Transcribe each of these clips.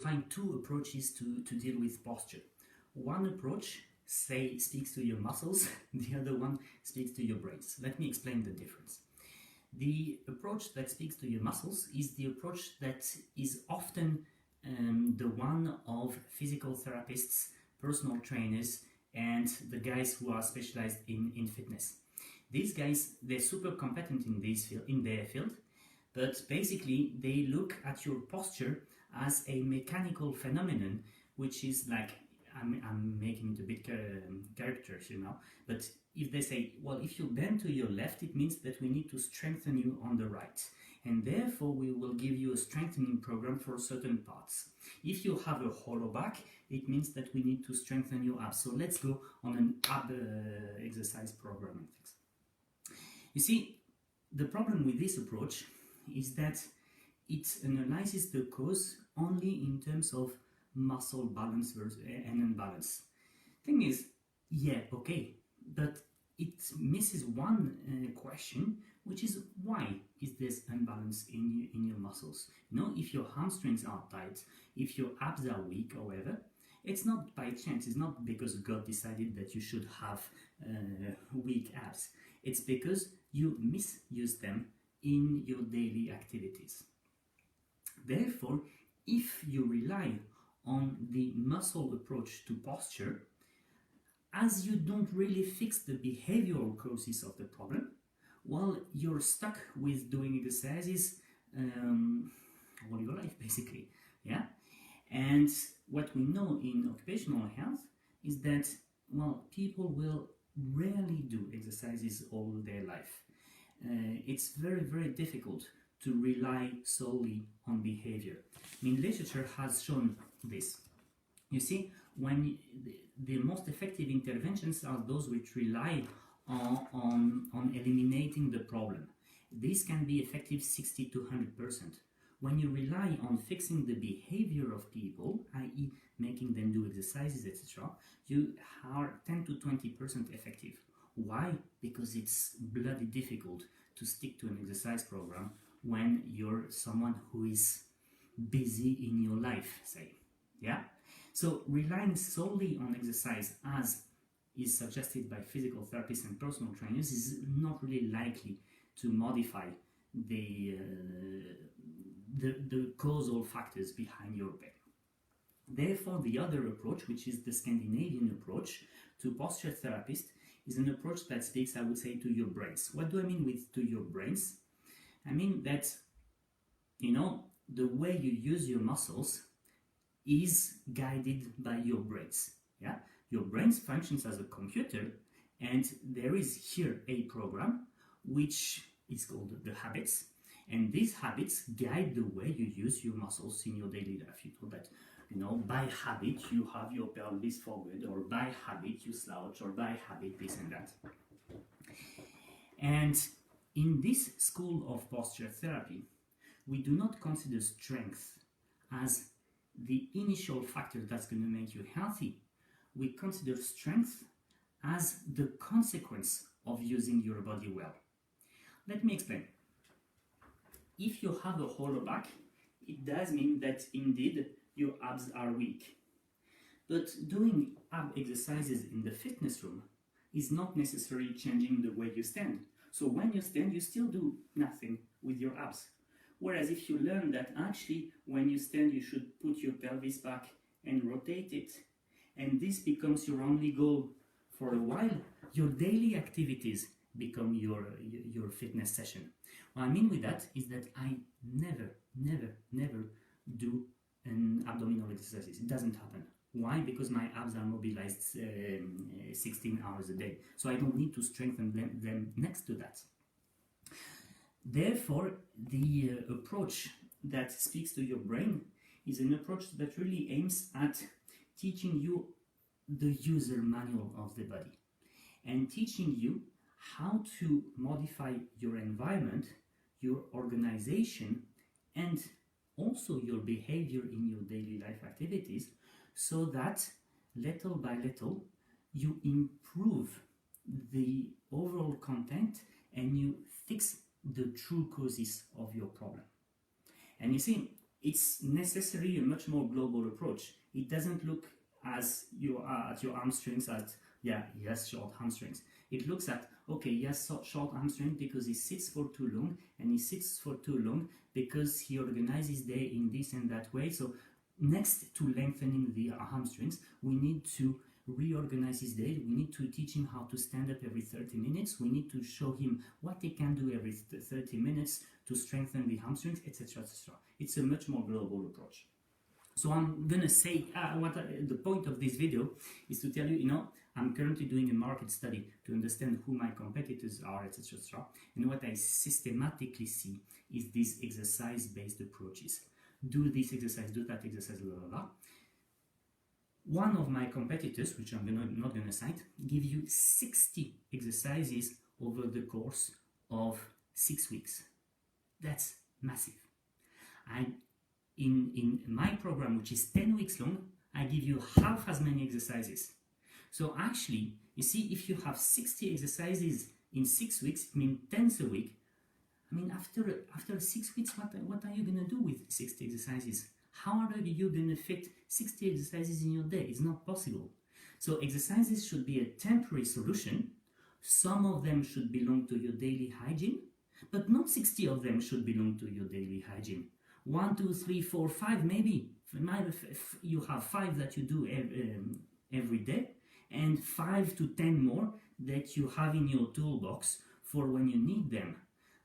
find two approaches to deal with posture. One approach speaks to your muscles, the other one speaks to your brains. Let me explain the difference. The approach that speaks to your muscles is the approach that is often the one of physical therapists, personal trainers, and the guys who are specialized in fitness. These guys, they're super competent in their field, but basically they look at your posture as a mechanical phenomenon, which is like, I'm making it a bit caricatures, but if they say, well, if you bend to your left, it means that we need to strengthen you on the right, and therefore we will give you a strengthening program for certain parts. If you have a hollow back, it means that we need to strengthen your abs. So let's go on an ab exercise program and things. You see, the problem with this approach is that it analyzes the cause only in terms of muscle balance versus and imbalance. Thing is, yeah, okay, but it misses one question, which is why is this imbalance in your muscles? If your hamstrings are tight, if your abs are weak, however, it's not by chance. It's not because God decided that you should have weak abs. It's because you misuse them in your daily activities. Therefore, if you rely on the muscle approach to posture, as you don't really fix the behavioral causes of the problem, well, you're stuck with doing exercises all your life, basically. Yeah. And what we know in occupational health is that, well, people will rarely do exercises all their life. It's very, very difficult to rely solely on behavior. Literature has shown this. You see, when the most effective interventions are those which rely on eliminating the problem. These can be effective 60 to 100%. When you rely on fixing the behavior of people, i.e. making them do exercises, etc., you are 10 to 20% effective. Why? Because it's bloody difficult to stick to an exercise program when you're someone who is busy in your life, say. Yeah? So relying solely on exercise, as is suggested by physical therapists and personal trainers, is not really likely to modify the causal factors behind your pain. Therefore, the other approach, which is the Scandinavian approach to posture therapist, is an approach that speaks, I would say, to your brains. What do I mean with to your brains? I mean that, the way you use your muscles is guided by your brains. Yeah, your brains functions as a computer, and there is here a program which is called the habits, and these habits guide the way you use your muscles in your daily life. You know that, by habit you have your pelvis forward, or by habit you slouch, or by habit this and that. And in this school of posture therapy, we do not consider strength as the initial factor that's going to make you healthy. We consider strength as the consequence of using your body well. Let me explain. If you have a hollow back, it does mean that indeed your abs are weak. But doing ab exercises in the fitness room is not necessarily changing the way you stand. So when you stand, you still do nothing with your abs. Whereas if you learn that actually when you stand you should put your pelvis back and rotate it, and this becomes your only goal for a while, your daily activities become your fitness session. What I mean with that is that I never do an abdominal exercises. It doesn't happen. Why? Because my abs are mobilized 16 hours a day. So I don't need to strengthen them next to that. Therefore, the approach that speaks to your brain is an approach that really aims at teaching you the user manual of the body and teaching you how to modify your environment, your organization, and also your behavior in your daily life activities, so that little by little you improve the overall content and you fix the true causes of your problem. And you see, it's necessarily a much more global approach. It doesn't look as you are at your hamstrings at, yeah, he has short hamstrings. It looks at, okay, he has short hamstring because he sits for too long, and he sits for too long because he organizes day in this and that way. So next to lengthening the hamstrings, we need to reorganize his day. We need to teach him how to stand up every 30 minutes. We need to show him what he can do every 30 minutes to strengthen the hamstrings, etc., etc. It's a much more global approach. So I'm gonna say the point of this video is to tell you, I'm currently doing a market study to understand who my competitors are, etc., etc. And what I systematically see is these exercise-based approaches. Do this exercise, do that exercise, blah, blah, blah. One of my competitors, which I'm not going to cite, give you 60 exercises over the course of 6 weeks. That's massive. In my program, which is 10 weeks long, I give you half as many exercises. So actually, you see, if you have 60 exercises in 6 weeks, it means 10 a week. I mean, after 6 weeks, what are you going to do with 60 exercises? How are you going to fit 60 exercises in your day? It's not possible. So exercises should be a temporary solution. Some of them should belong to your daily hygiene, but not 60 of them should belong to your daily hygiene. 1, 2, 3, 4, 5, maybe. You have 5 that you do every day, and 5 to 10 more that you have in your toolbox for when you need them.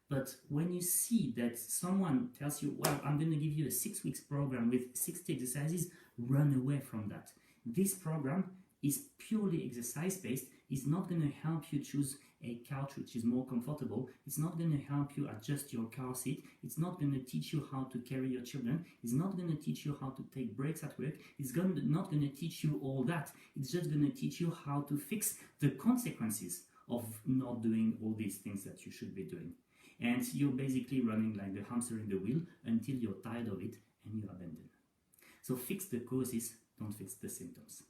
But when you see that someone tells you, well, I'm going to give you a 6 weeks program with 60 exercises, run away from that. This program is purely exercise-based. It's not going to help you choose a couch which is more comfortable. It's not going to help you adjust your car seat. It's not going to teach you how to carry your children. It's not going to teach you how to take breaks at work. It's not going to teach you all that. It's just going to teach you how to fix the consequences of not doing all these things that you should be doing. And you're basically running like the hamster in the wheel until you're tired of it and you abandon. So fix the causes, don't fix the symptoms.